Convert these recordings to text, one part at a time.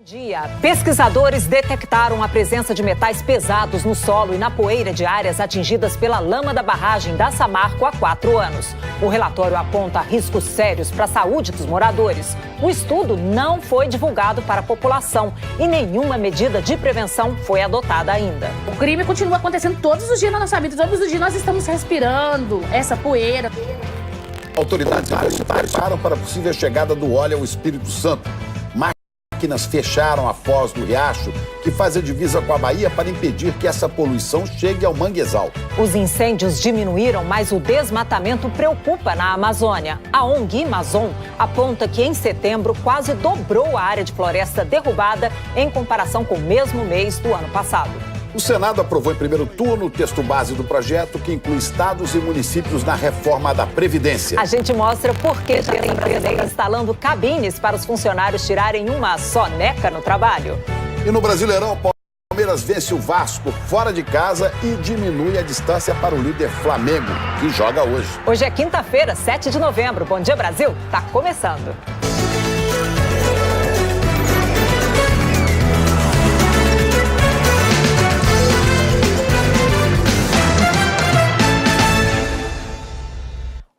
Dia. Pesquisadores detectaram a presença de metais pesados no solo e na poeira de áreas atingidas pela lama da barragem da Samarco há 4 anos. O relatório aponta riscos sérios para a saúde dos moradores. O estudo não foi divulgado para a população e nenhuma medida de prevenção foi adotada ainda. O crime continua acontecendo todos os dias na nossa vida. Todos os dias nós estamos respirando essa poeira. Autoridades se preparam para a possível chegada do óleo ao Espírito Santo. Máquinas fecharam a foz do Riacho, que faz a divisa com a Bahia, para impedir que essa poluição chegue ao manguezal. Os incêndios diminuíram, mas o desmatamento preocupa na Amazônia. A ONG Amazon aponta que em setembro quase dobrou a área de floresta derrubada em comparação com o mesmo mês do ano passado. O Senado aprovou em primeiro turno o texto base do projeto, que inclui estados e municípios na reforma da Previdência. A gente mostra por que já tem brasileiro instalando cabines para os funcionários tirarem uma soneca no trabalho. E no Brasileirão, o Palmeiras vence o Vasco fora de casa e diminui a distância para o líder Flamengo, que joga hoje. Hoje é quinta-feira, 7 de novembro. Bom dia, Brasil. Tá começando.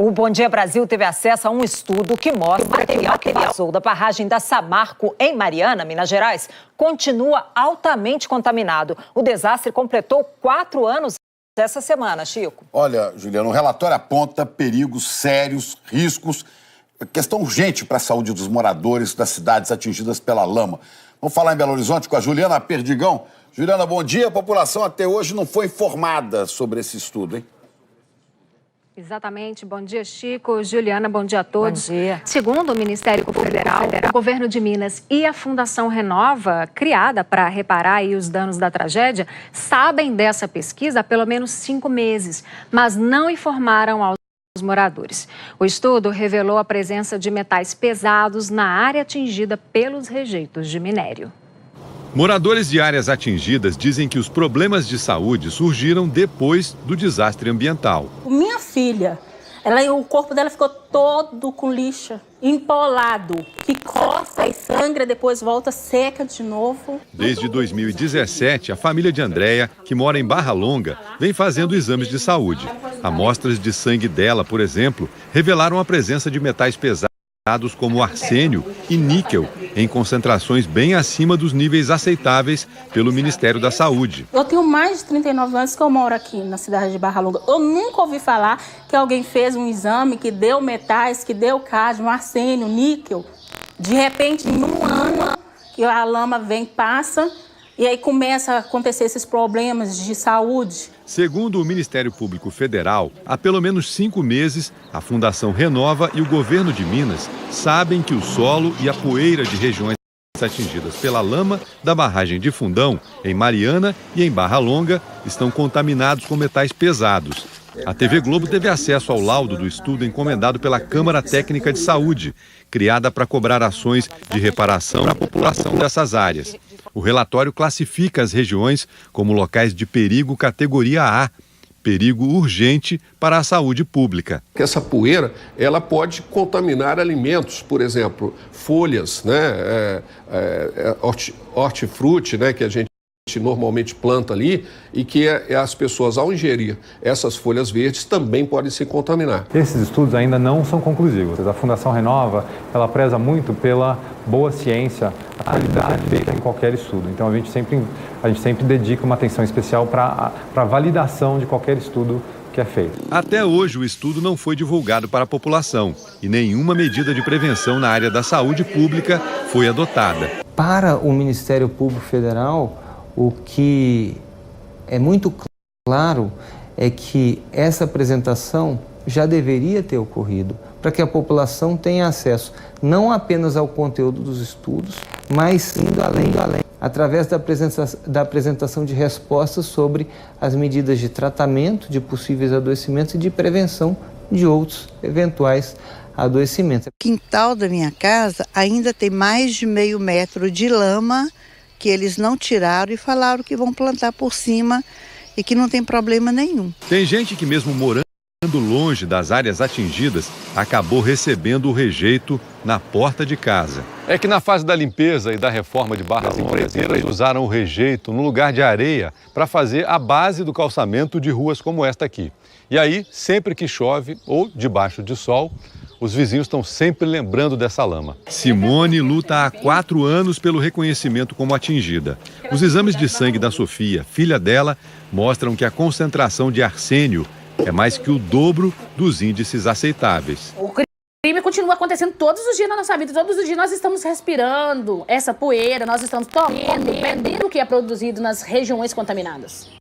O Bom Dia Brasil teve acesso a um estudo que mostra que o material que vazou da barragem da Samarco, em Mariana, Minas Gerais, continua altamente contaminado. O desastre completou 4 anos essa semana, Chico. Olha, Juliana, o relatório aponta perigos sérios, riscos, questão urgente para a saúde dos moradores das cidades atingidas pela lama. Vamos falar em Belo Horizonte com a Juliana Perdigão. Juliana, bom dia. A população até hoje não foi informada sobre esse estudo, hein? Exatamente. Bom dia, Chico. Juliana, bom dia a todos. Bom dia. Segundo o Ministério Federal, o Governo de Minas e a Fundação Renova, criada para reparar aí os danos da tragédia, sabem dessa pesquisa há pelo menos 5 meses, mas não informaram aos moradores. O estudo revelou a presença de metais pesados na área atingida pelos rejeitos de minério. Moradores de áreas atingidas dizem que os problemas de saúde surgiram depois do desastre ambiental. Minha filha, o corpo dela ficou todo com lixa, empolado, que coça e sangra, depois volta seca de novo. Desde 2017, a família de Andréia, que mora em Barra Longa, vem fazendo exames de saúde. Amostras de sangue dela, por exemplo, revelaram a presença de metais pesados como arsênio e níquel, em concentrações bem acima dos níveis aceitáveis pelo Ministério da Saúde. Eu tenho mais de 39 anos que eu moro aqui na cidade de Barra Longa. Eu nunca ouvi falar que alguém fez um exame que deu metais, que deu cádmio, arsênio, níquel. De repente, num ano, que a lama vem, passa, e aí começa a acontecer esses problemas de saúde. Segundo o Ministério Público Federal, há pelo menos 5 meses, a Fundação Renova e o Governo de Minas sabem que o solo e a poeira de regiões atingidas pela lama da barragem de Fundão, em Mariana e em Barra Longa, estão contaminados com metais pesados. A TV Globo teve acesso ao laudo do estudo encomendado pela Câmara Técnica de Saúde, criada para cobrar ações de reparação para a população dessas áreas. O relatório classifica as regiões como locais de perigo categoria A, perigo urgente para a saúde pública. Essa poeira, ela pode contaminar alimentos, por exemplo, folhas, né, hortifruti, né, que a gente normalmente planta ali, e que as pessoas, ao ingerir essas folhas verdes, também podem se contaminar. Esses estudos ainda não são conclusivos. A Fundação Renova, ela preza muito pela boa ciência, a qualidade feita em qualquer estudo. Então a gente sempre dedica uma atenção especial para a validação de qualquer estudo que é feito. Até hoje o estudo não foi divulgado para a população e nenhuma medida de prevenção na área da saúde pública foi adotada. Para o Ministério Público Federal, o que é muito claro é que essa apresentação já deveria ter ocorrido, para que a população tenha acesso não apenas ao conteúdo dos estudos, mas indo além, através da apresentação de respostas sobre as medidas de tratamento de possíveis adoecimentos e de prevenção de outros eventuais adoecimentos. O quintal da minha casa ainda tem mais de meio metro de lama que eles não tiraram e falaram que vão plantar por cima e que não tem problema nenhum. Tem gente que mesmo morando longe das áreas atingidas, acabou recebendo o rejeito na porta de casa. É que na fase da limpeza e da reforma de barras empreiteiras usaram o rejeito no lugar de areia para fazer a base do calçamento de ruas como esta aqui. E aí, sempre que chove ou debaixo de sol, os vizinhos estão sempre lembrando dessa lama. Simone luta há 4 anos pelo reconhecimento como atingida. Os exames de sangue da Sofia, filha dela, mostram que a concentração de arsênio é mais que o dobro dos índices aceitáveis. O crime continua acontecendo todos os dias na nossa vida. Todos os dias nós estamos respirando essa poeira, nós estamos tomando, bebendo o que é produzido nas regiões contaminadas.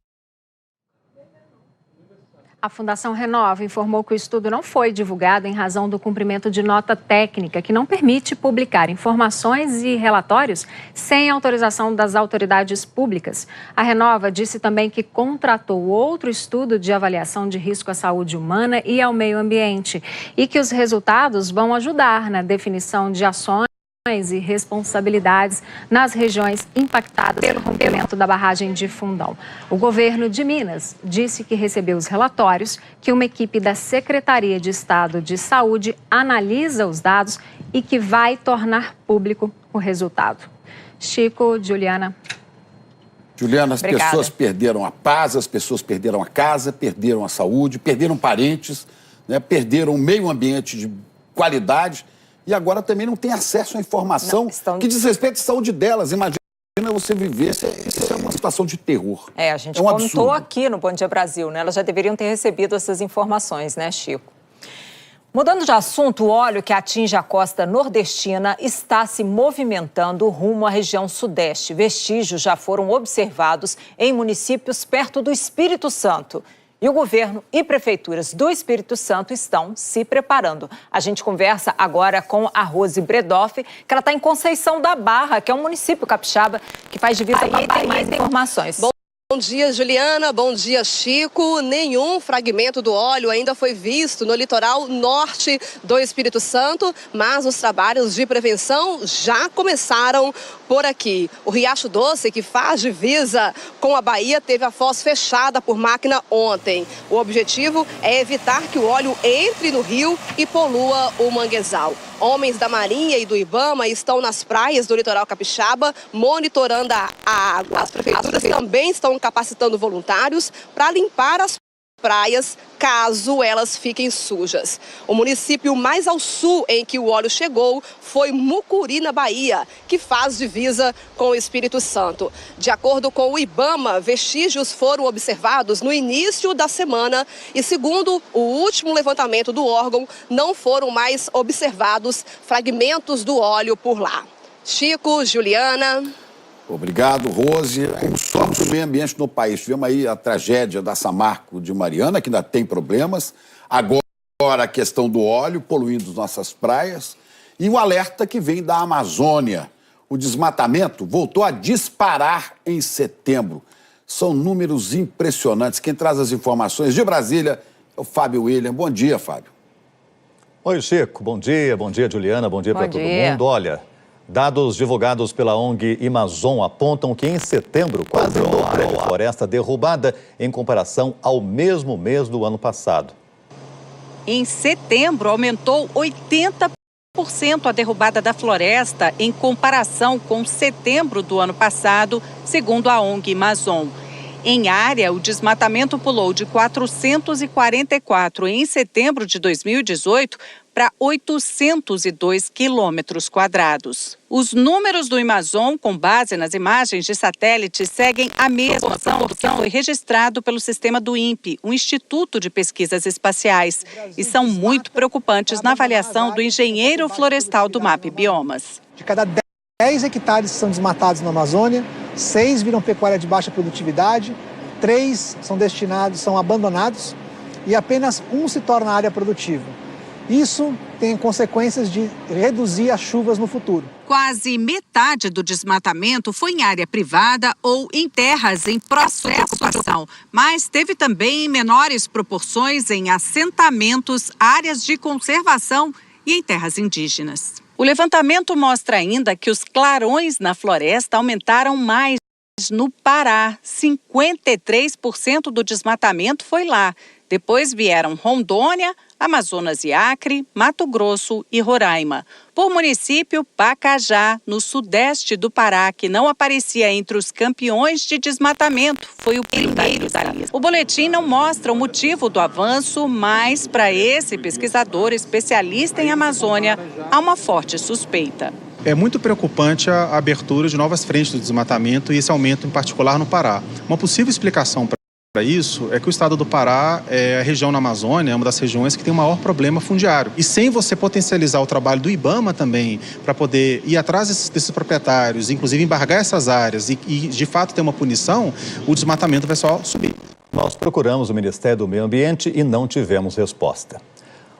A Fundação Renova informou que o estudo não foi divulgado em razão do cumprimento de nota técnica, que não permite publicar informações e relatórios sem autorização das autoridades públicas. A Renova disse também que contratou outro estudo de avaliação de risco à saúde humana e ao meio ambiente e que os resultados vão ajudar na definição de ações e responsabilidades nas regiões impactadas pelo rompimento da barragem de Fundão. O governo de Minas disse que recebeu os relatórios, que uma equipe da Secretaria de Estado de Saúde analisa os dados e que vai tornar público o resultado. Chico, Juliana. Juliana, as Obrigada. pessoas perderam a paz, as pessoas perderam a casa, perderam a saúde, perderam parentes, né, perderam um meio ambiente de qualidade. E agora também não tem acesso à informação que diz respeito à saúde delas. Imagina você viver, isso é uma situação de terror. A gente contou absurdo. Aqui no Bom Dia Brasil, né? Elas já deveriam ter recebido essas informações, né, Chico? Mudando de assunto, o óleo que atinge a costa nordestina está se movimentando rumo à região sudeste. Vestígios já foram observados em municípios perto do Espírito Santo. E o governo e prefeituras do Espírito Santo estão se preparando. A gente conversa agora com a Rose Bredoff, que ela está em Conceição da Barra, que é um município capixaba que faz divisa com a Bahia. Tem mais informações. Bom dia, Juliana. Bom dia, Chico. Nenhum fragmento do óleo ainda foi visto no litoral norte do Espírito Santo, mas os trabalhos de prevenção já começaram por aqui. O Riacho Doce, que faz divisa com a Bahia, teve a foz fechada por máquina ontem. O objetivo é evitar que o óleo entre no rio e polua o manguezal. Homens da Marinha e do Ibama estão nas praias do litoral capixaba monitorando a água. As prefeituras também estão capacitando voluntários para limpar as praias caso elas fiquem sujas. O município mais ao sul em que o óleo chegou foi Mucuri, na Bahia, que faz divisa com o Espírito Santo. De acordo com o Ibama, vestígios foram observados no início da semana e, segundo o último levantamento do órgão, não foram mais observados fragmentos do óleo por lá. Chico, Juliana. Obrigado, Rose. Somos o meio ambiente no país. Tivemos aí a tragédia da Samarco de Mariana, que ainda tem problemas. Agora a questão do óleo poluindo nossas praias. E o alerta que vem da Amazônia. O desmatamento voltou a disparar em setembro. São números impressionantes. Quem traz as informações de Brasília é o Fábio William. Bom dia, Fábio. Oi, Chico. Bom dia, Juliana. Bom dia para todo mundo. Olha, dados divulgados pela ONG Amazon apontam que em setembro quase uma área de floresta derrubada em comparação ao mesmo mês do ano passado. Em setembro, aumentou 80% a derrubada da floresta em comparação com setembro do ano passado, segundo a ONG Amazon. Em área, o desmatamento pulou de 444 em setembro de 2018 para 802 quilômetros quadrados. Os números do Amazon, com base nas imagens de satélite, seguem a mesma evolução que foi registrado pelo sistema do INPE, o Instituto de Pesquisas Espaciais, e são muito preocupantes na avaliação do engenheiro florestal do MAP Biomas. De cada 10 hectares que são desmatados na Amazônia, 6 viram pecuária de baixa produtividade, 3 são abandonados e apenas 1 se torna área produtiva. Isso tem consequências de reduzir as chuvas no futuro. Quase metade do desmatamento foi em área privada ou em terras em processo de ocupação, mas teve também em menores proporções em assentamentos, áreas de conservação e em terras indígenas. O levantamento mostra ainda que os clarões na floresta aumentaram mais. No Pará, 53% do desmatamento foi lá. Depois vieram Rondônia, Amazonas e Acre, Mato Grosso e Roraima. Por município, Pacajá, no sudeste do Pará, que não aparecia entre os campeões de desmatamento, foi o primeiro da lista. O boletim não mostra o motivo do avanço, mas para esse pesquisador especialista em Amazônia, há uma forte suspeita. É muito preocupante a abertura de novas frentes do desmatamento e esse aumento em particular no Pará. Uma possível explicação para isso é que o estado do Pará, a região na Amazônia, é uma das regiões que tem o maior problema fundiário. E sem você potencializar o trabalho do IBAMA também, para poder ir atrás desses proprietários, inclusive embargar essas áreas e de fato ter uma punição, o desmatamento vai só subir. Nós procuramos o Ministério do Meio Ambiente e não tivemos resposta.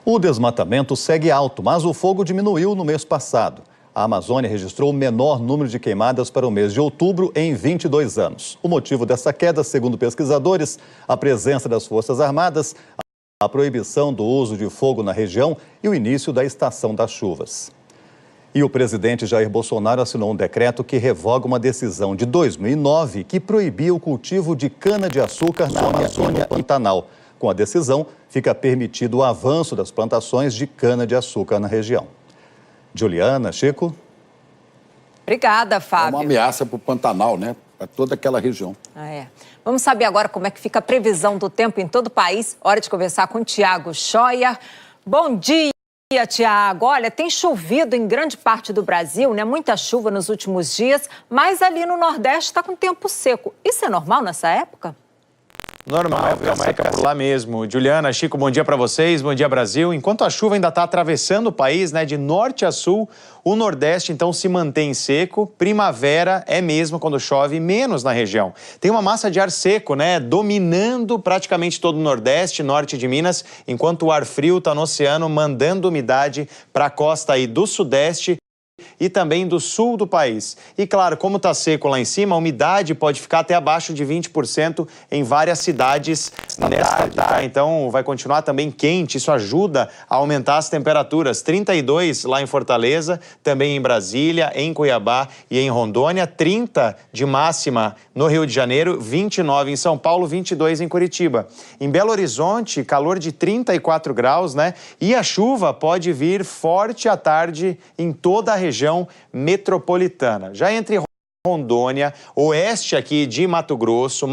O desmatamento segue alto, mas o fogo diminuiu no mês passado. A Amazônia registrou o menor número de queimadas para o mês de outubro em 22 anos. O motivo dessa queda, segundo pesquisadores, a presença das Forças Armadas, a proibição do uso de fogo na região e o início da estação das chuvas. E o presidente Jair Bolsonaro assinou um decreto que revoga uma decisão de 2009 que proibia o cultivo de cana-de-açúcar na Amazônia e Pantanal. Com a decisão, fica permitido o avanço das plantações de cana-de-açúcar na região. Juliana, Chico. Obrigada, Fábio. É uma ameaça para o Pantanal, né? Para toda aquela região. Vamos saber agora como é que fica a previsão do tempo em todo o país. Hora de conversar com o Tiago Scheuer. Bom dia, Tiago. Olha, tem chovido em grande parte do Brasil, né? Muita chuva nos últimos dias, mas ali no Nordeste está com tempo seco. Isso é normal nessa época? Normal, seca por lá mesmo. Juliana, Chico, bom dia para vocês, bom dia Brasil. Enquanto a chuva ainda está atravessando o país, né, de norte a sul, o Nordeste então se mantém seco. Primavera é mesmo quando chove menos na região. Tem uma massa de ar seco, né, dominando praticamente todo o Nordeste, norte de Minas, enquanto o ar frio está no oceano mandando umidade para a costa aí do Sudeste e também do sul do país. E claro, como está seco lá em cima, a umidade pode ficar até abaixo de 20% em várias cidades nesta tarde, tá? Então vai continuar também quente, isso ajuda a aumentar as temperaturas. 32 lá em Fortaleza, também em Brasília, em Cuiabá e em Rondônia, 30 de máxima no Rio de Janeiro, 29 em São Paulo, 22 em Curitiba. Em Belo Horizonte, calor de 34 graus, né? E a chuva pode vir forte à tarde em toda a região metropolitana. Já entre Rondônia, oeste aqui de Mato Grosso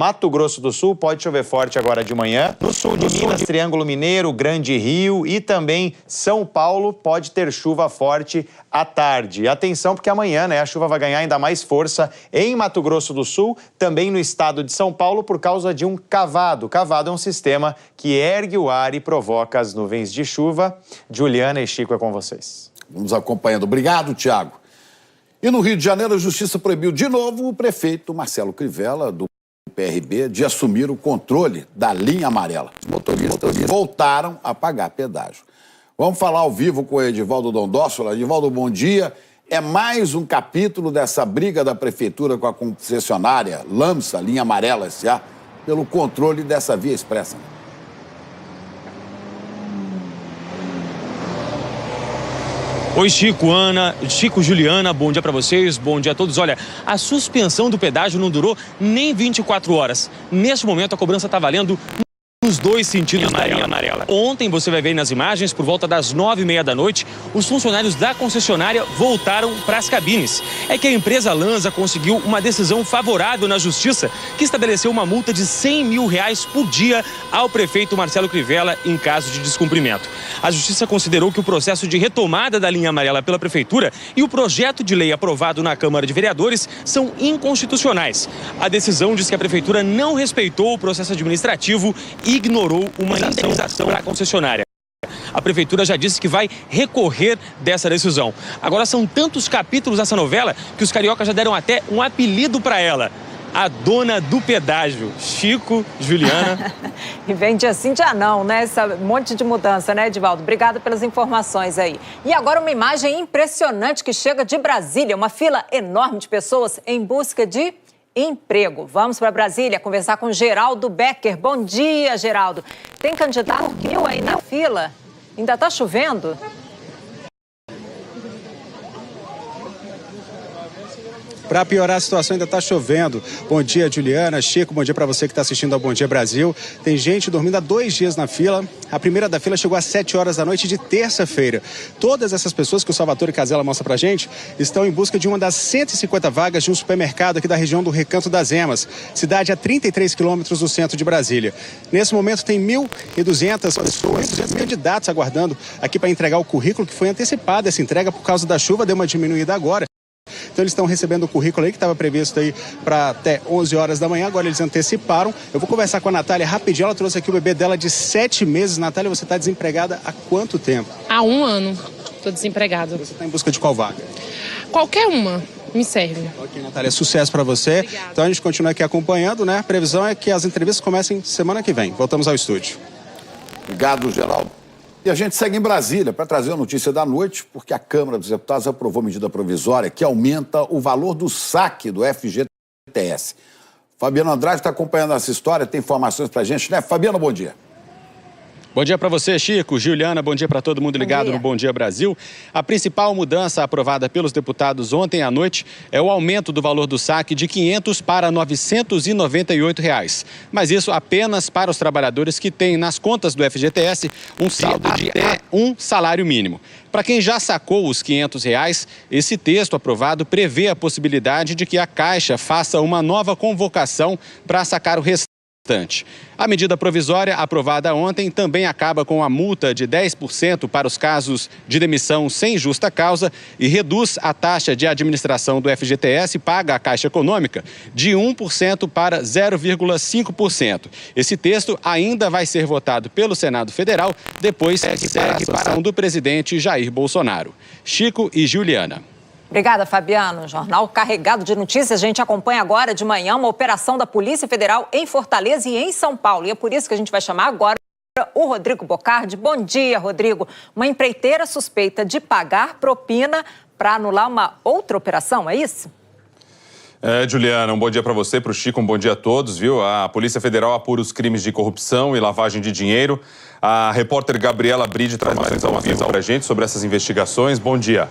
do Sul, pode chover forte agora de manhã. No sul de Minas, Triângulo Mineiro, Grande Rio e também São Paulo pode ter chuva forte à tarde. Atenção porque amanhã, né, a chuva vai ganhar ainda mais força em Mato Grosso do Sul, também no estado de São Paulo por causa de um cavado. Cavado é um sistema que ergue o ar e provoca as nuvens de chuva. Juliana e Chico, é com vocês. Vamos acompanhando. Obrigado, Tiago. E no Rio de Janeiro, a Justiça proibiu de novo o prefeito Marcelo Crivella, do PRB, de assumir o controle da linha amarela. Os motoristas voltaram a pagar pedágio. Vamos falar ao vivo com o Edivaldo Dondossola. Edivaldo, bom dia. É mais um capítulo dessa briga da prefeitura com a concessionária Lamsa, linha amarela S.A., pelo controle dessa via expressa. Oi, Chico, Ana, Chico, Juliana, bom dia para vocês, bom dia a todos. Olha, a suspensão do pedágio não durou nem 24 horas. Neste momento, a cobrança está valendo nos dois sentidos da linha amarela. Ontem, você vai ver nas imagens, por volta das 9h30 da noite, os funcionários da concessionária voltaram para as cabines. É que a empresa Lanza conseguiu uma decisão favorável na Justiça, que estabeleceu uma multa de R$100 mil por dia ao prefeito Marcelo Crivella em caso de descumprimento. A Justiça considerou que o processo de retomada da linha amarela pela Prefeitura e o projeto de lei aprovado na Câmara de Vereadores são inconstitucionais. A decisão diz que a Prefeitura não respeitou o processo administrativo e ignorou uma indenização para a concessionária. A Prefeitura já disse que vai recorrer dessa decisão. Agora são tantos capítulos dessa novela que os cariocas já deram até um apelido para ela. A dona do pedágio. Chico, Juliana. E vem dia sim, dia não, né? Esse monte de mudança, né, Edivaldo? Obrigada pelas informações aí. E agora uma imagem impressionante que chega de Brasília. Uma fila enorme de pessoas em busca de emprego. Vamos para Brasília conversar com Geraldo Becker. Bom dia, Geraldo. Tem candidato mil aí na fila? Ainda está chovendo? Para piorar a situação, ainda está chovendo. Bom dia, Juliana, Chico, bom dia para você que está assistindo ao Bom Dia Brasil. Tem gente dormindo há 2 dias na fila. A primeira da fila chegou às 7 horas da noite de terça-feira. Todas essas pessoas que o Salvatore Casella mostra pra gente estão em busca de uma das 150 vagas de um supermercado aqui da região do Recanto das Emas, cidade a 33 quilômetros do centro de Brasília. Nesse momento tem 1.200 pessoas, 1.200 candidatos aguardando aqui para entregar o currículo, que foi antecipada essa entrega por causa da chuva, deu uma diminuída agora. Então eles estão recebendo o currículo aí que estava previsto aí para até 11 horas da manhã, agora eles anteciparam. Eu vou conversar com a Natália rapidinho, ela trouxe aqui o bebê dela de 7 meses. Natália, você está desempregada há quanto tempo? Há 1 ano, estou desempregada. Você está em busca de qual vaga? Qualquer uma me serve. Ok, Natália, sucesso para você. Obrigada. Então a gente continua aqui acompanhando, né? A previsão é que as entrevistas comecem semana que vem. Voltamos ao estúdio. Obrigado, Geraldo. E a gente segue em Brasília para trazer a notícia da noite, porque a Câmara dos Deputados aprovou medida provisória que aumenta o valor do saque do FGTS. Fabiano Andrade está acompanhando essa história, tem informações para a gente, né? Fabiano, bom dia. Bom dia para você, Chico. Juliana, bom dia para todo mundo ligado no Bom Dia Brasil. A principal mudança aprovada pelos deputados ontem à noite é o aumento do valor do saque de R$ 500 para R$ 998. Mas isso apenas para os trabalhadores que têm nas contas do FGTS um saldo de até um salário mínimo. Para quem já sacou os R$ 500, esse texto aprovado prevê a possibilidade de que a Caixa faça uma nova convocação para sacar o restante. A medida provisória aprovada ontem também acaba com a multa de 10% para os casos de demissão sem justa causa e reduz a taxa de administração do FGTS paga à Caixa Econômica de 1% para 0,5%. Esse texto ainda vai ser votado pelo Senado Federal depois da declaração do presidente Jair Bolsonaro. Chico e Juliana. Obrigada, Fabiano. Jornal carregado de notícias. A gente acompanha agora de manhã uma operação da Polícia Federal em Fortaleza e em São Paulo. E é por isso que a gente vai chamar agora o Rodrigo Bocardi. Bom dia, Rodrigo. Uma empreiteira suspeita de pagar propina para anular uma outra operação, é isso? Juliana, um bom dia para você, para o Chico, um bom dia a todos, viu? A Polícia Federal apura os crimes de corrupção e lavagem de dinheiro. A repórter Gabriela Bride traz mais ao vivo para a gente sobre essas investigações. Bom dia.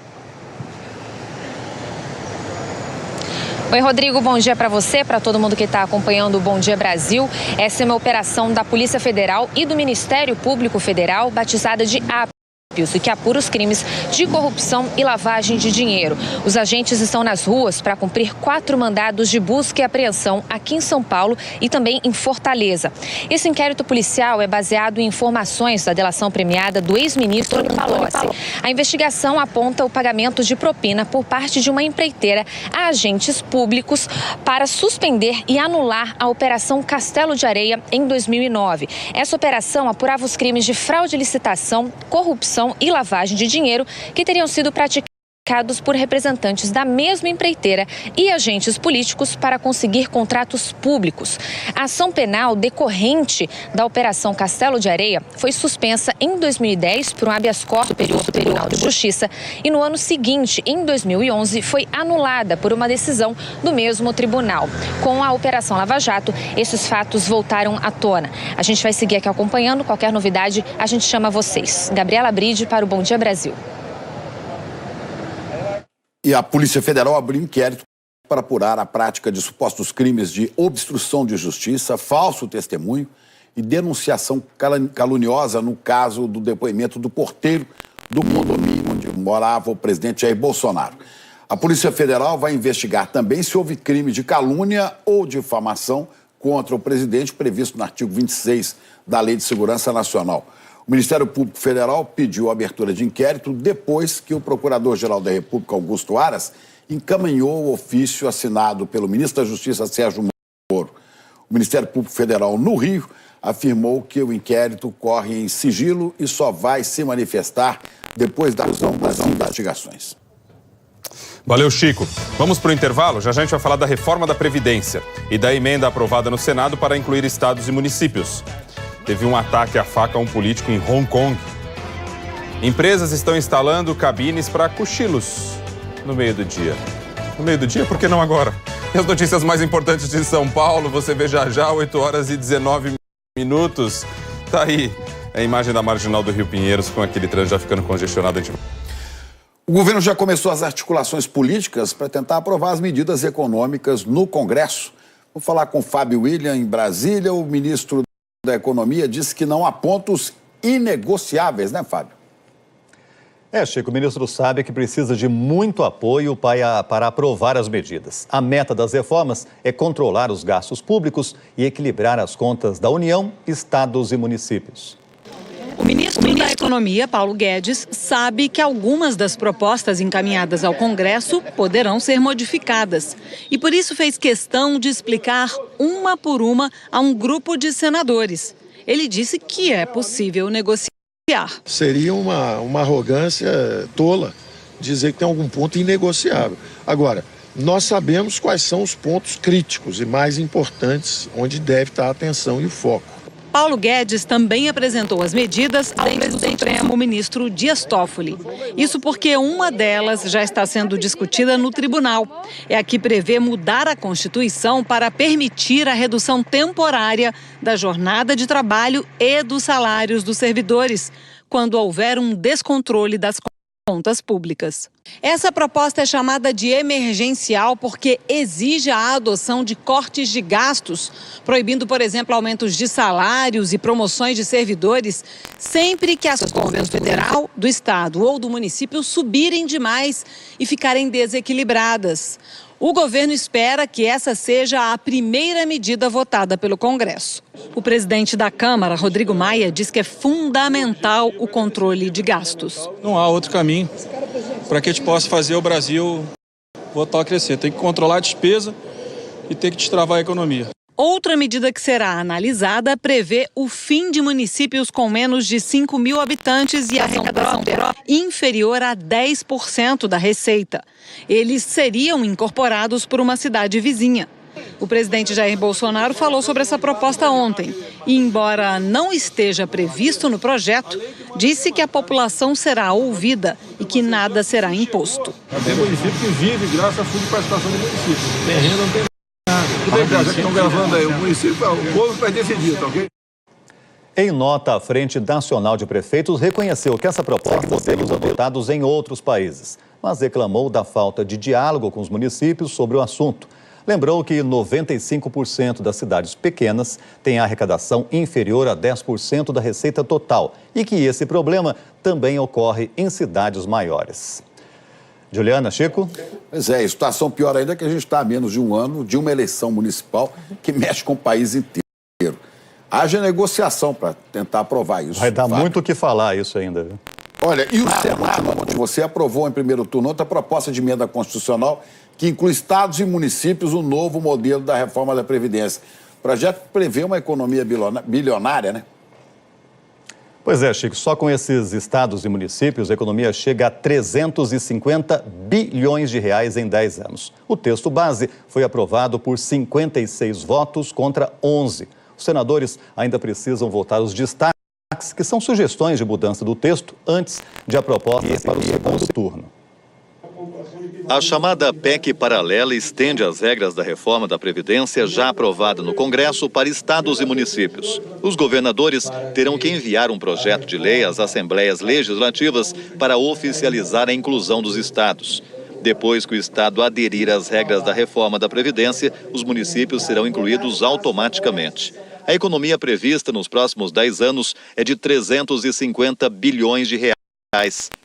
Oi, Rodrigo, bom dia para você, para todo mundo que está acompanhando o Bom Dia Brasil. Essa é uma operação da Polícia Federal e do Ministério Público Federal, batizada de e que apura os crimes de corrupção e lavagem de dinheiro. Os agentes estão nas ruas para cumprir 4 mandados de busca e apreensão aqui em São Paulo e também em Fortaleza. Esse inquérito policial é baseado em informações da delação premiada do ex-ministro Palocci. A investigação aponta o pagamento de propina por parte de uma empreiteira a agentes públicos para suspender e anular a Operação Castelo de Areia em 2009. Essa operação apurava os crimes de fraude, licitação, corrupção e lavagem de dinheiro que teriam sido praticados por representantes da mesma empreiteira e agentes políticos para conseguir contratos públicos. A ação penal decorrente da Operação Castelo de Areia foi suspensa em 2010 por um habeas corpus do Tribunal de Justiça e no ano seguinte, em 2011, foi anulada por uma decisão do mesmo tribunal. Com a Operação Lava Jato, esses fatos voltaram à tona. A gente vai seguir aqui acompanhando. Qualquer novidade, a gente chama vocês. Gabriela Bride para o Bom Dia Brasil. E a Polícia Federal abriu inquérito para apurar a prática de supostos crimes de obstrução de justiça, falso testemunho e denunciação caluniosa no caso do depoimento do porteiro do condomínio onde morava o presidente Jair Bolsonaro. A Polícia Federal vai investigar também se houve crime de calúnia ou difamação contra o presidente previsto no artigo 26 da Lei de Segurança Nacional. O Ministério Público Federal pediu a abertura de inquérito depois que o Procurador-Geral da República, Augusto Aras, encaminhou o ofício assinado pelo ministro da Justiça, Sérgio Moro. O Ministério Público Federal, no Rio, afirmou que o inquérito corre em sigilo e só vai se manifestar depois da conclusão das investigações. Valeu, Chico. Vamos para o intervalo. Já a gente vai falar da reforma da Previdência e da emenda aprovada no Senado para incluir estados e municípios. Teve um ataque à faca a um político em Hong Kong. Empresas estão instalando cabines para cochilos no meio do dia. No meio do dia? Por que não agora? E as notícias mais importantes de São Paulo, você vê já, 8 horas e 19 minutos. Tá aí a imagem da Marginal do Rio Pinheiros com aquele trânsito já ficando congestionado. O governo já começou as articulações políticas para tentar aprovar as medidas econômicas no Congresso. Vou falar com o Fábio William em Brasília. O ministro da Economia disse que não há pontos inegociáveis, né, Fábio? Chico, o ministro sabe que precisa de muito apoio para aprovar as medidas. A meta das reformas é controlar os gastos públicos e equilibrar as contas da União, estados e municípios. O ministro da Economia, Paulo Guedes, sabe que algumas das propostas encaminhadas ao Congresso poderão ser modificadas. E por isso fez questão de explicar uma por uma a um grupo de senadores. Ele disse que é possível negociar. Seria uma arrogância tola dizer que tem algum ponto inegociável. Agora, nós sabemos quais são os pontos críticos e mais importantes onde deve estar a atenção e o foco. Paulo Guedes também apresentou as medidas ao presidente do Supremo, ministro Dias Toffoli. Isso porque uma delas já está sendo discutida no tribunal. É a que prevê mudar a Constituição para permitir a redução temporária da jornada de trabalho e dos salários dos servidores, quando houver um descontrole das contas públicas. Essa proposta é chamada de emergencial porque exige a adoção de cortes de gastos, proibindo, por exemplo, aumentos de salários e promoções de servidores, sempre que as contas do governo federal, do estado ou do município subirem demais e ficarem desequilibradas. O governo espera que essa seja a primeira medida votada pelo Congresso. O presidente da Câmara, Rodrigo Maia, diz que é fundamental o controle de gastos. Não há outro caminho para que a gente possa fazer o Brasil voltar a crescer. Tem que controlar a despesa e tem que destravar a economia. Outra medida que será analisada prevê o fim de municípios com menos de 5 mil habitantes e a arrecadação inferior a 10% da receita. Eles seriam incorporados por uma cidade vizinha. O presidente Jair Bolsonaro falou sobre essa proposta ontem e, embora não esteja previsto no projeto, disse que a população será ouvida e que nada será imposto. Tem município que vive graças à fundo de participação do município. Tem renda, não tem nada. Tudo bem, já que estão gravando aí, o município, o povo vai decidir, tá ok? Em nota, a Frente Nacional de Prefeitos reconheceu que essa proposta teve os adotados em outros países, mas reclamou da falta de diálogo com os municípios sobre o assunto. Lembrou que 95% das cidades pequenas têm a arrecadação inferior a 10% da receita total e que esse problema também ocorre em cidades maiores. Juliana, Chico? Pois é, a situação pior ainda é que a gente está há menos de um ano de uma eleição municipal que mexe com o país inteiro. Haja negociação para tentar aprovar isso. Vai dar muito o que falar isso ainda, viu? Olha, e o Senado, onde você aprovou em primeiro turno outra proposta de emenda constitucional que inclui estados e municípios o novo modelo da reforma da Previdência. O projeto prevê uma economia bilionária, né? Pois é, Chico, só com esses estados e municípios a economia chega a 350 bilhões de reais em 10 anos. O texto base foi aprovado por 56 votos contra 11. Os senadores ainda precisam votar os destaques, que são sugestões de mudança do texto, antes de a proposta para o segundo turno. A chamada PEC paralela estende as regras da reforma da Previdência já aprovada no Congresso para estados e municípios. Os governadores terão que enviar um projeto de lei às assembleias legislativas para oficializar a inclusão dos estados. Depois que o estado aderir às regras da reforma da Previdência, os municípios serão incluídos automaticamente. A economia prevista nos próximos 10 anos é de 350 bilhões de reais.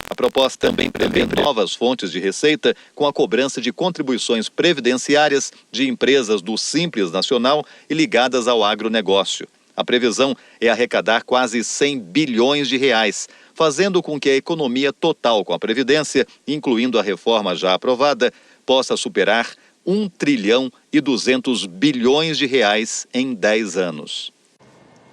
A proposta também prevê novas fontes de receita com a cobrança de contribuições previdenciárias de empresas do Simples Nacional e ligadas ao agronegócio. A previsão é arrecadar quase 100 bilhões de reais, fazendo com que a economia total com a Previdência, incluindo a reforma já aprovada, possa superar 1 trilhão e 200 bilhões de reais em 10 anos.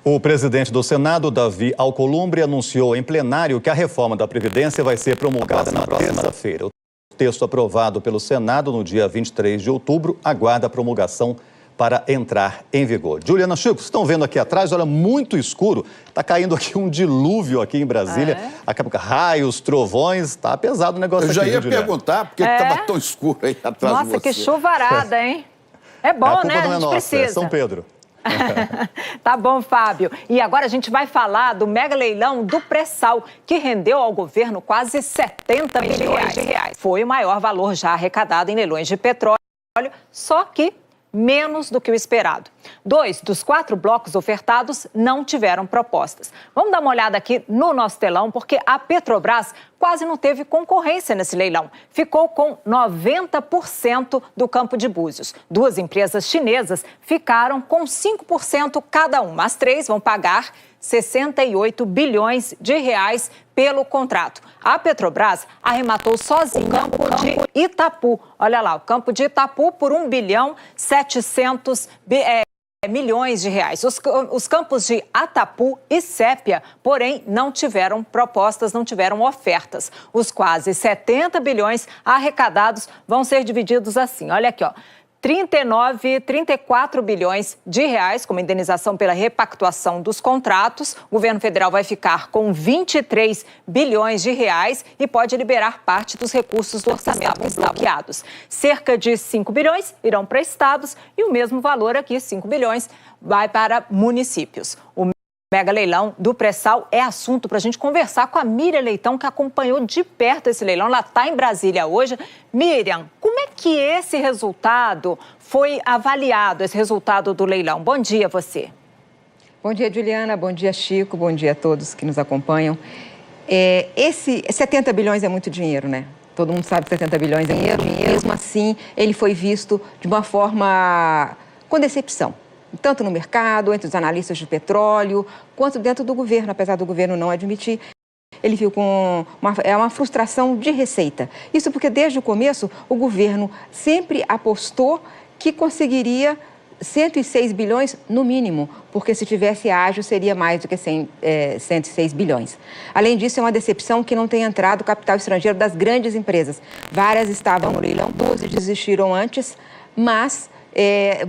O presidente do Senado, Davi Alcolumbre, anunciou em plenário que a reforma da Previdência vai ser promulgada na terça-feira. O texto aprovado pelo Senado no dia 23 de outubro aguarda a promulgação para entrar em vigor. Juliana, Chico, vocês estão vendo aqui atrás, olha, muito escuro. Está caindo aqui um dilúvio aqui em Brasília. Raios, trovões, está pesado o negócio aqui. Eu já ia perguntar porque estava tão escuro aí atrás de você. Nossa, que chuvarada, hein? É bom, né? A culpa não é nossa, é São Pedro. Tá bom, Fábio. E agora a gente vai falar do mega leilão do pré-sal, que rendeu ao governo quase 70 milhões de reais. Foi o maior valor já arrecadado em leilões de petróleo, só que menos do que o esperado. 2 dos 4 blocos ofertados não tiveram propostas. Vamos dar uma olhada aqui no nosso telão, porque a Petrobras quase não teve concorrência nesse leilão. Ficou com 90% do campo de Búzios. 2 empresas chinesas ficaram com 5% cada uma. As 3 vão pagar 68 bilhões de reais pelo contrato. A Petrobras arrematou sozinha o campo de Itapu. Olha lá, o campo de Itapu por 1 bilhão 700 milhões de reais. Os campos de Atapu e Sépia, porém, não tiveram propostas, não tiveram ofertas. Os quase 70 bilhões arrecadados vão ser divididos assim. Olha aqui, ó. 34 bilhões de reais como indenização pela repactuação dos contratos. O governo federal vai ficar com 23 bilhões de reais e pode liberar parte dos recursos do orçamento bloqueados. Cerca de 5 bilhões irão para estados e o mesmo valor aqui, 5 bilhões, vai para municípios. O mega leilão do pré-sal é assunto para a gente conversar com a Miriam Leitão, que acompanhou de perto esse leilão. Ela está em Brasília hoje. Miriam, como é que esse resultado foi avaliado, esse resultado do leilão? Bom dia, você. Bom dia, Juliana. Bom dia, Chico. Bom dia a todos que nos acompanham. Esse 70 bilhões é muito dinheiro, né? Todo mundo sabe que 70 bilhões é dinheiro. Mesmo assim, ele foi visto de uma forma com decepção. Tanto no mercado, entre os analistas de petróleo, quanto dentro do governo, apesar do governo não admitir. Ele viu com uma frustração de receita. Isso porque, desde o começo, o governo sempre apostou que conseguiria 106 bilhões no mínimo, porque se tivesse ágil seria mais do que 106 bilhões. Além disso, é uma decepção que não tem entrado capital estrangeiro das grandes empresas. Várias estavam no leilão, 12 desistiram antes, mas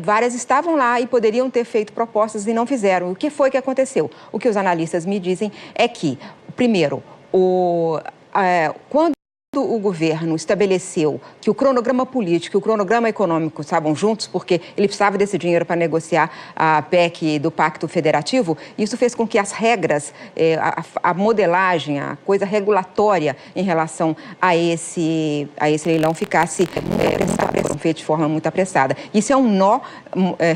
várias estavam lá e poderiam ter feito propostas e não fizeram. O que foi que aconteceu? O que os analistas me dizem é que, primeiro, quando o governo estabeleceu que o cronograma político e o cronograma econômico estavam juntos, porque ele precisava desse dinheiro para negociar a PEC do Pacto Federativo, isso fez com que as regras, a modelagem, a coisa regulatória em relação a esse leilão ficasse feito de forma muito apressada. Isso é um nó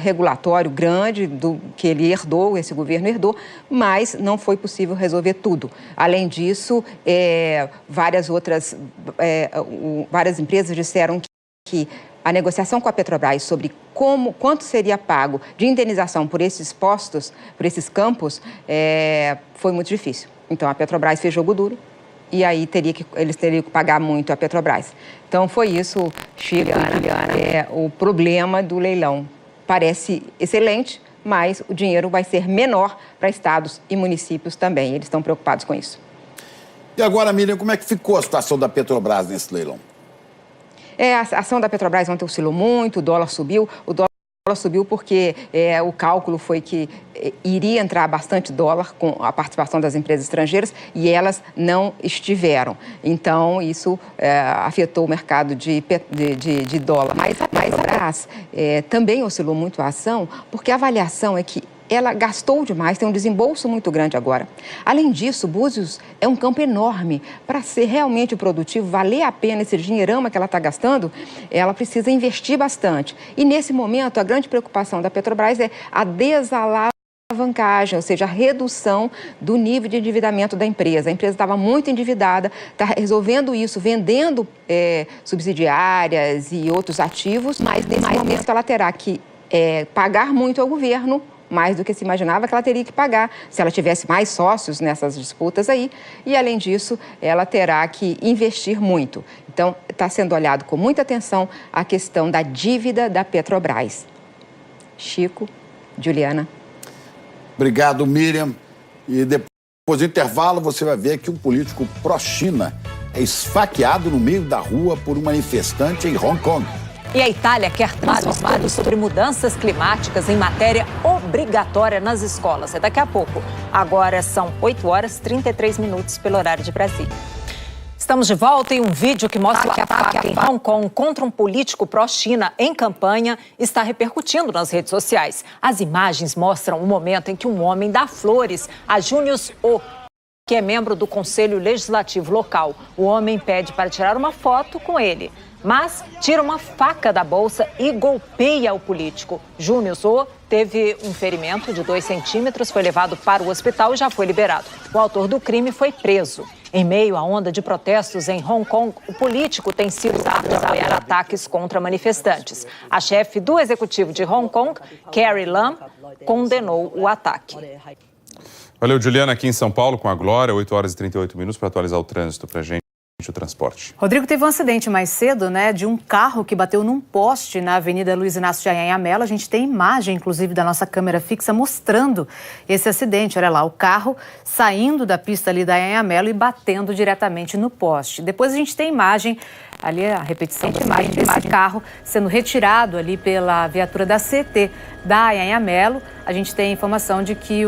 regulatório grande que ele herdou, esse governo herdou, mas não foi possível resolver tudo. Além disso, várias empresas disseram que a negociação com a Petrobras sobre quanto seria pago de indenização por esses postos, por esses campos, foi muito difícil. Então, a Petrobras fez jogo duro e aí eles teriam que pagar muito a Petrobras. Então, foi isso, Chico e Juliana, o problema do leilão. Parece excelente, mas o dinheiro vai ser menor para estados e municípios também. Eles estão preocupados com isso. E agora, Miriam, como é que ficou a situação da Petrobras nesse leilão? A ação da Petrobras ontem oscilou muito, o dólar subiu. O dólar subiu porque o cálculo foi que iria entrar bastante dólar com a participação das empresas estrangeiras e elas não estiveram. Então, isso afetou o mercado de dólar. Mas a Petrobras também oscilou muito a ação porque a avaliação é que ela gastou demais, tem um desembolso muito grande agora. Além disso, Búzios é um campo enorme. Para ser realmente produtivo, valer a pena esse dinheirama que ela está gastando, ela precisa investir bastante. E nesse momento, a grande preocupação da Petrobras é a desalavancagem, ou seja, a redução do nível de endividamento da empresa. A empresa estava muito endividada, está resolvendo isso, vendendo subsidiárias e outros ativos, mas nesse momento ela terá que pagar muito ao governo, mais do que se imaginava que ela teria que pagar se ela tivesse mais sócios nessas disputas aí. E, além disso, ela terá que investir muito. Então, está sendo olhado com muita atenção a questão da dívida da Petrobras. Chico, Juliana. Obrigado, Miriam. E depois do intervalo, você vai ver que um político pró-China é esfaqueado no meio da rua por um manifestante em Hong Kong. E a Itália quer transformar sobre mudanças climáticas em matéria obrigatória nas escolas. É daqui a pouco. Agora são 8 horas e 33 minutos pelo horário de Brasília. Estamos de volta e um vídeo que mostra que a ataque em Hong Kong contra um político pró-China em campanha está repercutindo nas redes sociais. As imagens mostram o momento em que um homem dá flores a Junius Oh, que é membro do Conselho Legislativo local. O homem pede para tirar uma foto com ele, mas tira uma faca da bolsa e golpeia o político. Junius Oh teve um ferimento de 2 centímetros, foi levado para o hospital e já foi liberado. O autor do crime foi preso. Em meio à onda de protestos em Hong Kong, o político tem sido usado para apoiar ataques contra manifestantes. A chefe do executivo de Hong Kong, Carrie Lam, condenou o ataque. Valeu, Juliana, aqui em São Paulo com a Glória, 8 horas e 38 minutos para atualizar o trânsito para a gente. O transporte. Rodrigo, teve um acidente mais cedo, né, de um carro que bateu num poste na Avenida Luiz Inácio de Anhanha-Mello. A gente tem imagem, inclusive, da nossa câmera fixa mostrando esse acidente. Olha lá, o carro saindo da pista ali da Anhanha-Mello e batendo diretamente no poste. Depois a gente tem imagem, ali a repetição da imagem desse carro sendo retirado ali pela viatura da CT da Anhanha-Mello. A gente tem informação de que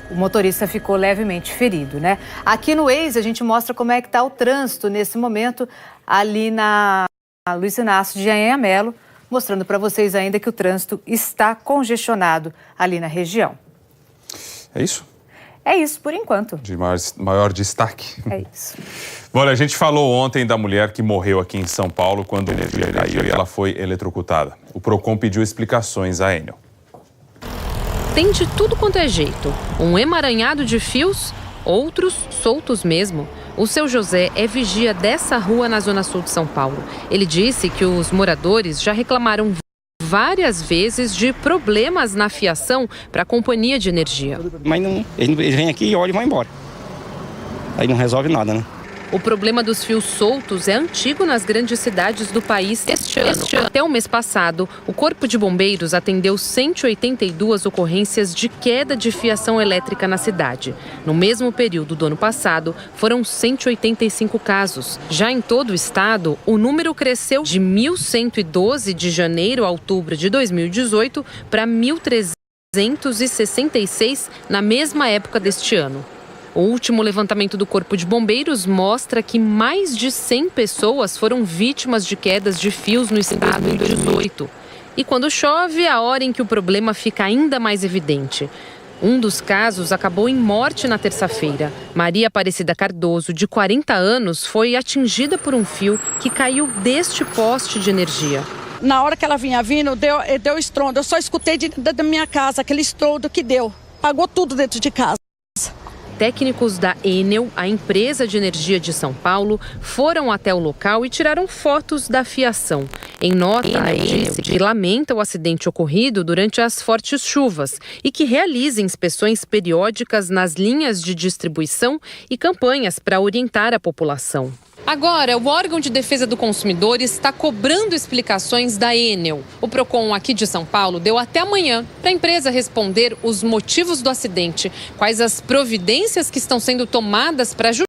o motorista ficou levemente ferido, né? Aqui no Waze a gente mostra como é que está o trânsito nesse momento ali na Luiz Inácio de Anhanha-Mello, mostrando para vocês ainda que o trânsito está congestionado ali na região. É isso? É isso por enquanto. De maior destaque. É isso. Olha, a gente falou ontem da mulher que morreu aqui em São Paulo quando a energia caiu e ela foi eletrocutada. O Procon pediu explicações a Enel. Tem de tudo quanto é jeito. Um emaranhado de fios, outros soltos mesmo. O seu José é vigia dessa rua na Zona Sul de São Paulo. Ele disse que os moradores já reclamaram várias vezes de problemas na fiação para a companhia de energia. Mas não, ele vem aqui, olha e vai embora. Aí não resolve nada, né? O problema dos fios soltos é antigo nas grandes cidades do país este ano. Até o mês passado, o Corpo de Bombeiros atendeu 182 ocorrências de queda de fiação elétrica na cidade. No mesmo período do ano passado, foram 185 casos. Já em todo o estado, o número cresceu de 1.112 de janeiro a outubro de 2018 para 1.366 na mesma época deste ano. O último levantamento do Corpo de Bombeiros mostra que mais de 100 pessoas foram vítimas de quedas de fios no estado em 2018. E quando chove, é a hora em que o problema fica ainda mais evidente. Um dos casos acabou em morte na terça-feira. Maria Aparecida Cardoso, de 40 anos, foi atingida por um fio que caiu deste poste de energia. Na hora que ela vinha vindo, deu estrondo. Eu só escutei da minha casa aquele estrondo que deu. Apagou tudo dentro de casa. Técnicos da Enel, a empresa de energia de São Paulo, foram até o local e tiraram fotos da fiação. Em nota, Enel disse que lamenta o acidente ocorrido durante as fortes chuvas e que realiza inspeções periódicas nas linhas de distribuição e campanhas para orientar a população. Agora, o órgão de defesa do consumidor está cobrando explicações da Enel. O Procon aqui de São Paulo deu até amanhã para a empresa responder os motivos do acidente, quais as providências que estão sendo tomadas para ajudar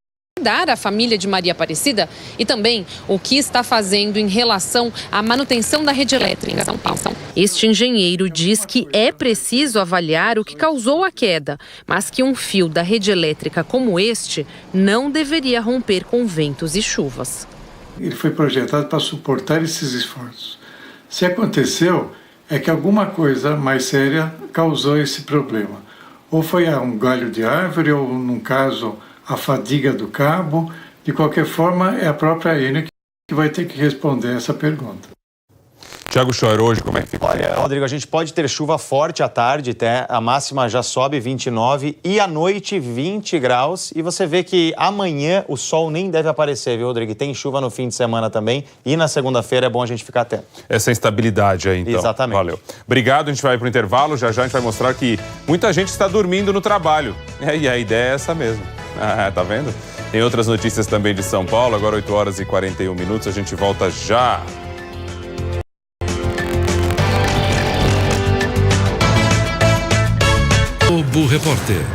a família de Maria Aparecida e também o que está fazendo em relação à manutenção da rede elétrica em São Paulo. Este engenheiro diz que é preciso avaliar o que causou a queda, mas que um fio da rede elétrica como este não deveria romper com ventos e chuvas. Ele foi projetado para suportar esses esforços. Se aconteceu, é que alguma coisa mais séria causou esse problema. Ou foi um galho de árvore, ou, num caso, a fadiga do cabo. De qualquer forma, é a própria Enel que vai ter que responder essa pergunta. Tiago Scheuer, hoje como é que fica? Olha, Rodrigo, a gente pode ter chuva forte à tarde, até a máxima já sobe 29 e à noite 20 graus. E você vê que amanhã o sol nem deve aparecer, viu, Rodrigo? Tem chuva no fim de semana também e na segunda-feira é bom a gente ficar atento. Essa instabilidade aí, então. Exatamente. Valeu. Obrigado, a gente vai para o intervalo. Já já a gente vai mostrar que muita gente está dormindo no trabalho. E a ideia é essa mesmo. Tá vendo? Tem outras notícias também de São Paulo. Agora 8 horas e 41 minutos. A gente volta já. Globo Repórter.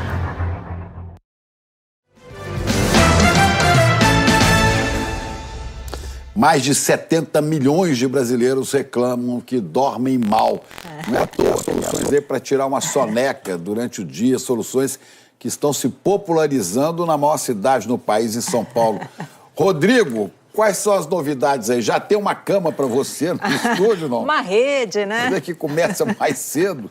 Mais de 70 milhões de brasileiros reclamam que dormem mal. Não é à toa, soluções aí para tirar uma soneca durante o dia, soluções que estão se popularizando na maior cidade no país, em São Paulo. Rodrigo, quais são as novidades aí? Já tem uma cama para você no estúdio, não? Uma rede, né? Mas é que começa mais cedo.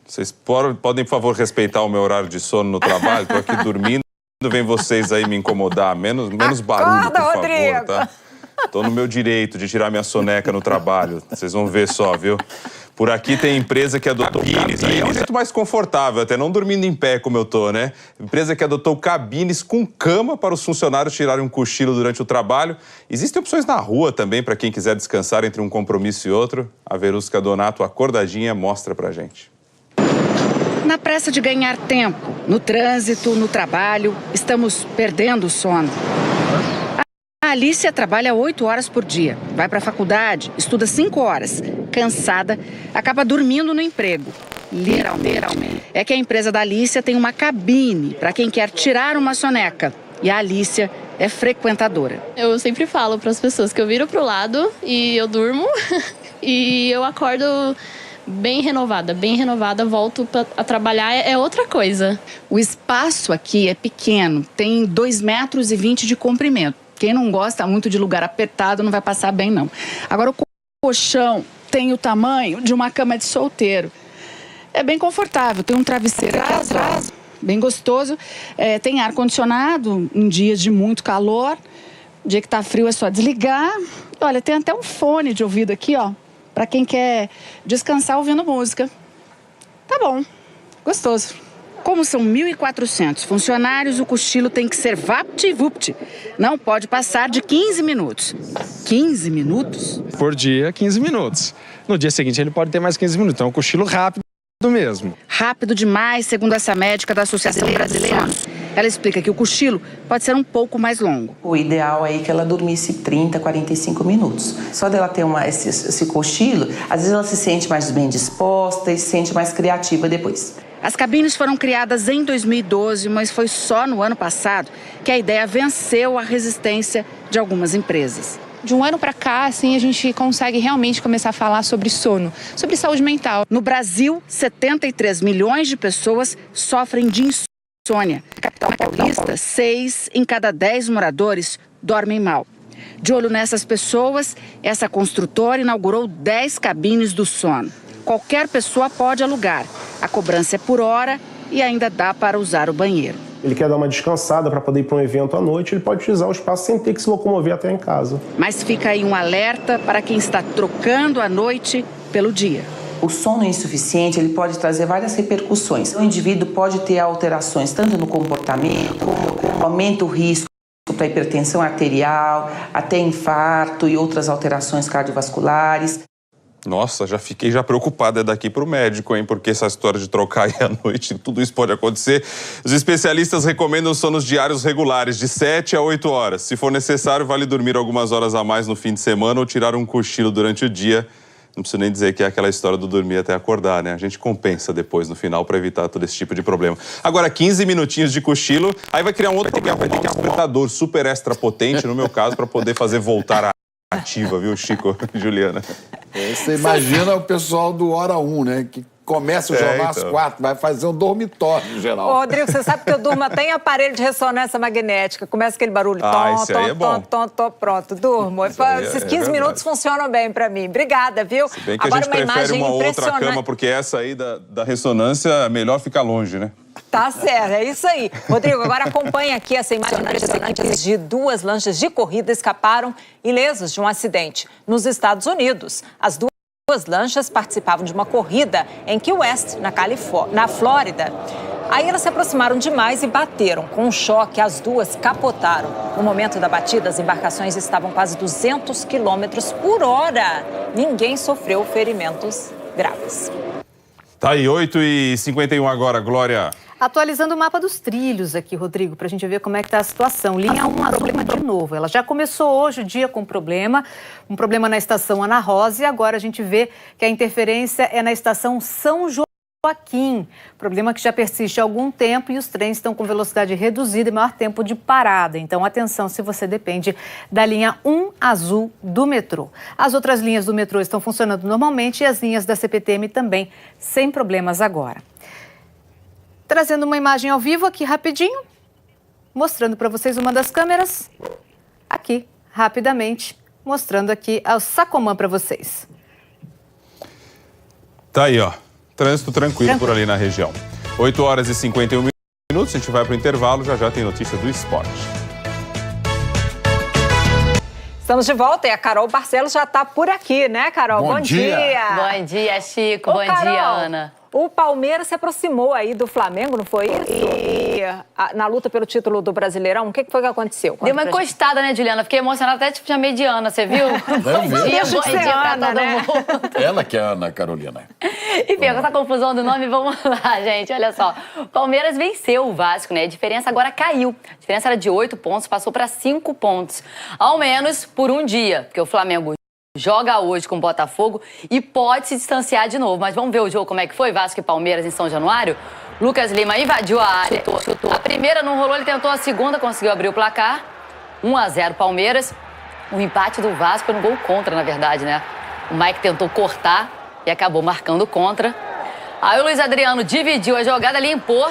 Vocês podem, por favor, respeitar o meu horário de sono no trabalho? Estou aqui dormindo, vem vocês aí me incomodar. Menos barulho, por favor, Rodrigo. tá? Estou no meu direito de tirar minha soneca no trabalho. Vocês vão ver só, viu? Por aqui tem empresa que adotou cabines. Aí é muito mais confortável, até não dormindo em pé como eu tô, né? Empresa que adotou cabines com cama para os funcionários tirarem um cochilo durante o trabalho. Existem opções na rua também para quem quiser descansar entre um compromisso e outro. A Verusca Donato, acordadinha, mostra pra gente. Na pressa de ganhar tempo, no trânsito, no trabalho, estamos perdendo o sono. A Alicia trabalha 8 horas por dia, vai para a faculdade, estuda 5 horas. Cansada, acaba dormindo no emprego. Literalmente. É que a empresa da Alicia tem uma cabine para quem quer tirar uma soneca. E a Alicia é frequentadora. Eu sempre falo para as pessoas que eu viro pro lado e eu durmo e eu acordo bem renovada, volto a trabalhar, é outra coisa. O espaço aqui é pequeno, tem 2,20 metros de comprimento. Quem não gosta muito de lugar apertado não vai passar bem, não. Agora, o colchão tem o tamanho de uma cama de solteiro. É bem confortável, tem um travesseiro aqui, bem gostoso. Tem ar-condicionado em dias de muito calor. Dia que tá frio é só desligar. Olha, tem até um fone de ouvido aqui, ó, para quem quer descansar ouvindo música. Tá bom, gostoso. Como são 1.400 funcionários, o cochilo tem que ser vapt-vupt. Não pode passar de 15 minutos. 15 minutos? Por dia, 15 minutos. No dia seguinte, ele pode ter mais 15 minutos. Então, é um cochilo rápido mesmo. Rápido demais, segundo essa médica da Associação Brasileira. Ela explica que o cochilo pode ser um pouco mais longo. O ideal é que ela dormisse 30, 45 minutos. Só dela ter esse cochilo, às vezes ela se sente mais bem disposta e se sente mais criativa depois. As cabines foram criadas em 2012, mas foi só no ano passado que a ideia venceu a resistência de algumas empresas. De um ano para cá, assim, a gente consegue realmente começar a falar sobre sono, sobre saúde mental. No Brasil, 73 milhões de pessoas sofrem de insônia. Na capital paulista, 6 em cada 10 moradores dormem mal. De olho nessas pessoas, essa construtora inaugurou 10 cabines do sono. Qualquer pessoa pode alugar. A cobrança é por hora e ainda dá para usar o banheiro. Ele quer dar uma descansada para poder ir para um evento à noite, ele pode utilizar o espaço sem ter que se locomover até em casa. Mas fica aí um alerta para quem está trocando a noite pelo dia. O sono insuficiente ele pode trazer várias repercussões. O indivíduo pode ter alterações tanto no comportamento, aumenta o risco para hipertensão arterial, até infarto e outras alterações cardiovasculares. Nossa, já fiquei preocupada daqui pro médico, hein? Porque essa história de trocar aí à noite, tudo isso pode acontecer. Os especialistas recomendam sonos diários regulares, de 7 a 8 horas. Se for necessário, vale dormir algumas horas a mais no fim de semana ou tirar um cochilo durante o dia. Não preciso nem dizer que é aquela história do dormir até acordar, né? A gente compensa depois, no final, para evitar todo esse tipo de problema. Agora, 15 minutinhos de cochilo, aí vai criar um outro problema. Vai ter que arrumar um despertador super extra potente, no meu caso, para poder fazer voltar a ativa, viu, Chico e Juliana? Você imagina o pessoal do Hora 1, né? Que começa o jornal às 4, vai fazer um dormitório em geral. Ô, Rodrigo, você sabe que eu durmo até em aparelho de ressonância magnética. Começa aquele barulho, pronto, durmo. Esses 15 minutos funcionam bem pra mim. Obrigada, viu? Se bem que agora, a gente prefere uma outra cama, porque essa aí da ressonância é melhor ficar longe, né? Tá certo, é isso aí. Rodrigo, agora acompanha aqui essa imagem impressionante de 2 lanchas de corrida escaparam ilesos de um acidente nos Estados Unidos. As duas lanchas participavam de uma corrida em Key West, na Flórida. Aí elas se aproximaram demais e bateram. Com um choque, as duas capotaram. No momento da batida, as embarcações estavam quase 200 quilômetros por hora. Ninguém sofreu ferimentos graves. Tá aí, 8h51 agora, Glória. Atualizando o mapa dos trilhos aqui, Rodrigo, para a gente ver como é que está a situação. Linha 1 azul de novo. Ela já começou hoje o dia com um problema na estação Ana Rosa, e agora a gente vê que a interferência é na estação São Joaquim. Problema que já persiste há algum tempo e os trens estão com velocidade reduzida e maior tempo de parada. Então, atenção se você depende da linha 1 azul do metrô. As outras linhas do metrô estão funcionando normalmente e as linhas da CPTM também, sem problemas agora. Trazendo uma imagem ao vivo aqui rapidinho, mostrando para vocês uma das câmeras. aqui, rapidamente, mostrando aqui o Sacomã para vocês. Tá aí, ó. Trânsito tranquilo por ali na região. 8h51, a gente vai para o intervalo, já tem notícia do esporte. Estamos de volta e a Carol Barcelos já está por aqui, né, Carol? Bom dia. Bom dia, Chico. Bom Carol, dia, Ana. O Palmeiras se aproximou aí do Flamengo, não foi isso? E na luta pelo título do Brasileirão, o que foi que aconteceu? Deu uma encostada, né, Juliana? Fiquei emocionada até tipo de mediana, você viu? Bom dia pra todo mundo. Ela que é a Ana Carolina. Enfim, com essa confusão do nome, vamos lá, gente. Olha só. O Palmeiras venceu o Vasco, né? A diferença agora caiu. A diferença era de 8 pontos, passou para 5 pontos. Ao menos por um dia, porque o Flamengo joga hoje com o Botafogo e pode se distanciar de novo. Mas vamos ver o jogo, como é que foi? Vasco e Palmeiras em São Januário. Lucas Lima invadiu a área. Chutou. A primeira não rolou, ele tentou a segunda, conseguiu abrir o placar. 1-0 Palmeiras. O empate do Vasco foi um gol contra, na verdade, né? O Mike tentou cortar e acabou marcando contra. Aí o Luiz Adriano dividiu a jogada, limpou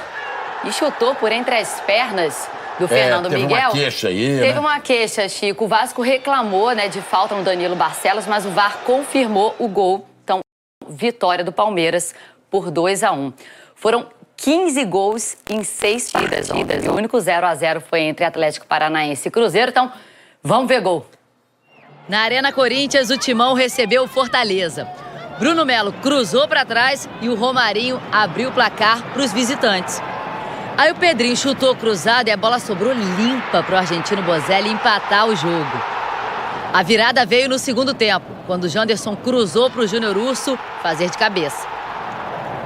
e chutou por entre as pernas do Fernando Miguel. Teve uma queixa aí, Teve uma queixa, Chico. O Vasco reclamou, né, de falta no Danilo Barcelos, mas o VAR confirmou o gol. Então, vitória do Palmeiras por 2-1. Foram 15 gols em 6 partidas. O único 0-0 foi entre Atlético Paranaense e Cruzeiro. Então, vamos ver gol. Na Arena Corinthians, o Timão recebeu o Fortaleza. Bruno Melo cruzou para trás e o Romarinho abriu o placar para os visitantes. Aí o Pedrinho chutou cruzado e a bola sobrou limpa para o argentino Bozelli empatar o jogo. A virada veio no segundo tempo, quando o Janderson cruzou para o Júnior Urso fazer de cabeça.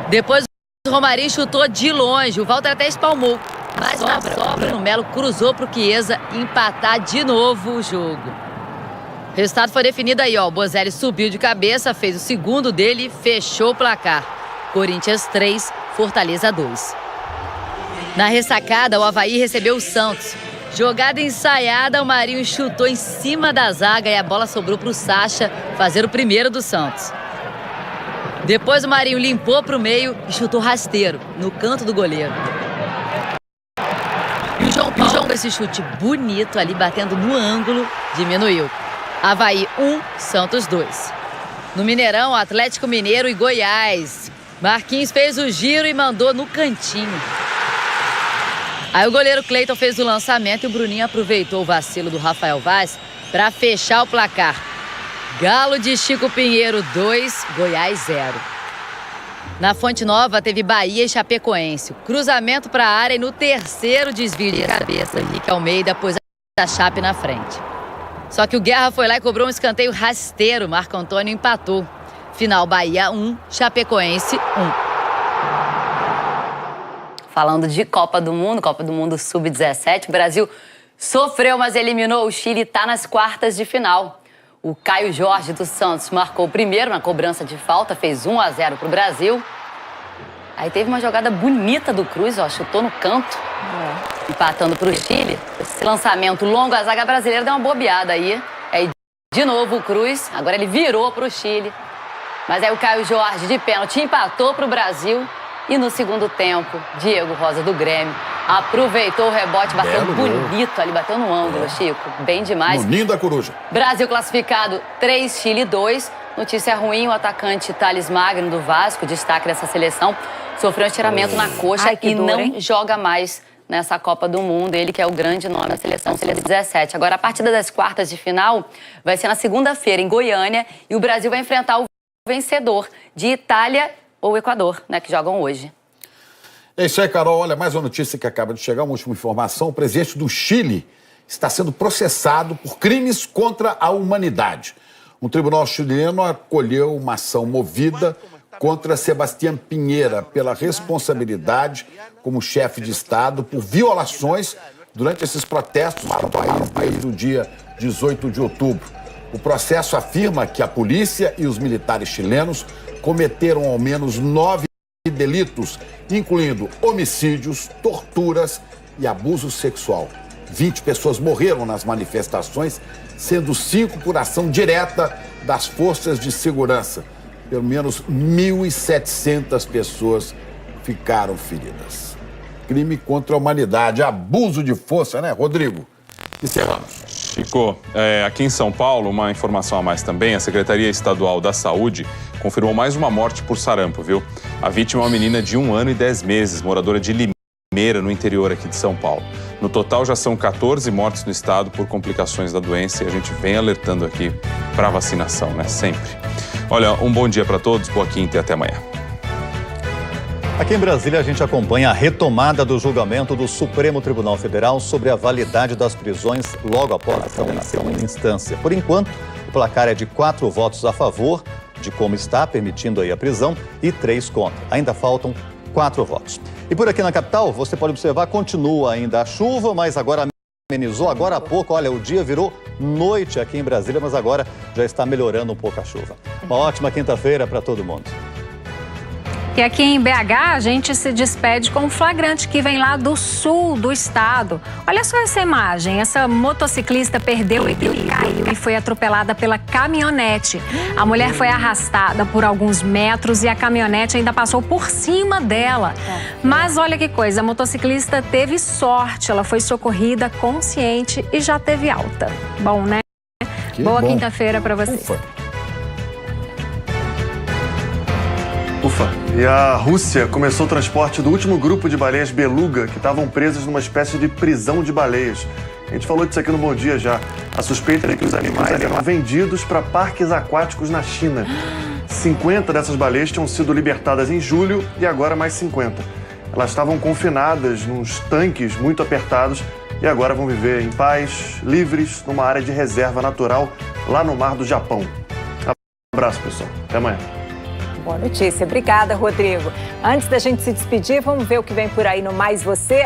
Depois o Romarinho chutou de longe, o Walter até espalmou. Mas o Bruno Melo cruzou para o Chiesa empatar de novo o jogo. O resultado foi definido aí, ó. O Bozelli subiu de cabeça, fez o segundo dele e fechou o placar. Corinthians 3, Fortaleza 2. Na ressacada, o Avaí recebeu o Santos. Jogada ensaiada, o Marinho chutou em cima da zaga e a bola sobrou para o Sacha fazer o primeiro do Santos. Depois o Marinho limpou para o meio e chutou rasteiro, no canto do goleiro. E o João Paulo, com esse chute bonito ali, batendo no ângulo, diminuiu. Avaí 1, Santos 2. No Mineirão, Atlético Mineiro e Goiás. Marquinhos fez o giro e mandou no cantinho. Aí o goleiro Cleiton fez o lançamento e o Bruninho aproveitou o vacilo do Rafael Vaz para fechar o placar. Galo de Chico Pinheiro 2, Goiás 0. Na Fonte Nova teve Bahia e Chapecoense. Cruzamento para a área e no terceiro desvio de cabeça, Henrique Almeida pôs a Chape na frente. Só que o Guerra foi lá e cobrou um escanteio rasteiro. Marco Antônio empatou. Final Bahia 1, Chapecoense 1. Falando de Copa do Mundo Sub-17, o Brasil sofreu, mas eliminou o Chile e está nas quartas de final. O Caio Jorge dos Santos marcou o primeiro na cobrança de falta, fez 1-0 para o Brasil. Aí teve uma jogada bonita do Cruz, ó, chutou no canto, empatando para o Chile. Esse lançamento longo, a zaga brasileira deu uma bobeada aí. Aí de novo o Cruz, agora ele virou para o Chile. Mas aí o Caio Jorge de pênalti empatou para o Brasil. E no segundo tempo, Diego Rosa do Grêmio aproveitou o rebote, bateu bonito ali, bateu no ângulo, Chico. Bem demais. No ninho da coruja. Brasil classificado 3, Chile 2. Notícia ruim, o atacante Thales Magno do Vasco, destaque dessa seleção, sofreu um estiramento na coxa e não joga mais nessa Copa do Mundo. Ele que é o grande nome da seleção Sub-17. Agora, a partida das quartas de final vai ser na segunda-feira em Goiânia e o Brasil vai enfrentar o vencedor de Itália ou Equador, né, que jogam hoje. É isso aí, Carol. Olha, mais uma notícia que acaba de chegar, uma última informação. O presidente do Chile está sendo processado por crimes contra a humanidade. Um tribunal chileno acolheu uma ação movida contra Sebastián Piñera pela responsabilidade como chefe de Estado por violações durante esses protestos no país no dia 18 de outubro. O processo afirma que a polícia e os militares chilenos cometeram ao menos 9 delitos, incluindo homicídios, torturas e abuso sexual. 20 pessoas morreram nas manifestações, sendo 5 por ação direta das forças de segurança. Pelo menos 1.700 pessoas ficaram feridas. Crime contra a humanidade, abuso de força, né, Rodrigo? Encerramos. Chico, aqui em São Paulo, uma informação a mais também, a Secretaria Estadual da Saúde confirmou mais uma morte por sarampo, viu? A vítima é uma menina de 1 ano e 10 meses, moradora de Limeira, no interior aqui de São Paulo. No total, já são 14 mortes no estado por complicações da doença e a gente vem alertando aqui para vacinação, né? Sempre. Olha, um bom dia para todos, boa quinta e até amanhã. Aqui em Brasília, a gente acompanha a retomada do julgamento do Supremo Tribunal Federal sobre a validade das prisões logo após a condenação em instância. Por enquanto, o placar é de 4 votos a favor de como está, permitindo aí a prisão, e 3 contra. Ainda faltam 4 votos. E por aqui na capital, você pode observar, continua ainda a chuva, mas agora amenizou. Agora há pouco, olha, o dia virou noite aqui em Brasília, mas agora já está melhorando um pouco a chuva. Uma ótima quinta-feira para todo mundo. E aqui em BH, a gente se despede com um flagrante que vem lá do sul do estado. Olha só essa imagem. Essa motociclista perdeu o equilíbrio e caiu e foi atropelada pela caminhonete. A mulher foi arrastada por alguns metros e a caminhonete ainda passou por cima dela. Mas olha que coisa, a motociclista teve sorte. Ela foi socorrida consciente e já teve alta. Bom, né? Boa quinta-feira para vocês. Ufa. E a Rússia começou o transporte do último grupo de baleias beluga que estavam presas numa espécie de prisão de baleias. A gente falou disso aqui no Bom Dia já. A suspeita é que os animais eram vendidos para parques aquáticos na China. 50 dessas baleias tinham sido libertadas em julho e agora mais 50. Elas estavam confinadas nos tanques muito apertados e agora vão viver em paz, livres, numa área de reserva natural lá no mar do Japão. Abraço, pessoal. Até amanhã. Boa notícia. Obrigada, Rodrigo. Antes da gente se despedir, vamos ver o que vem por aí no Mais Você.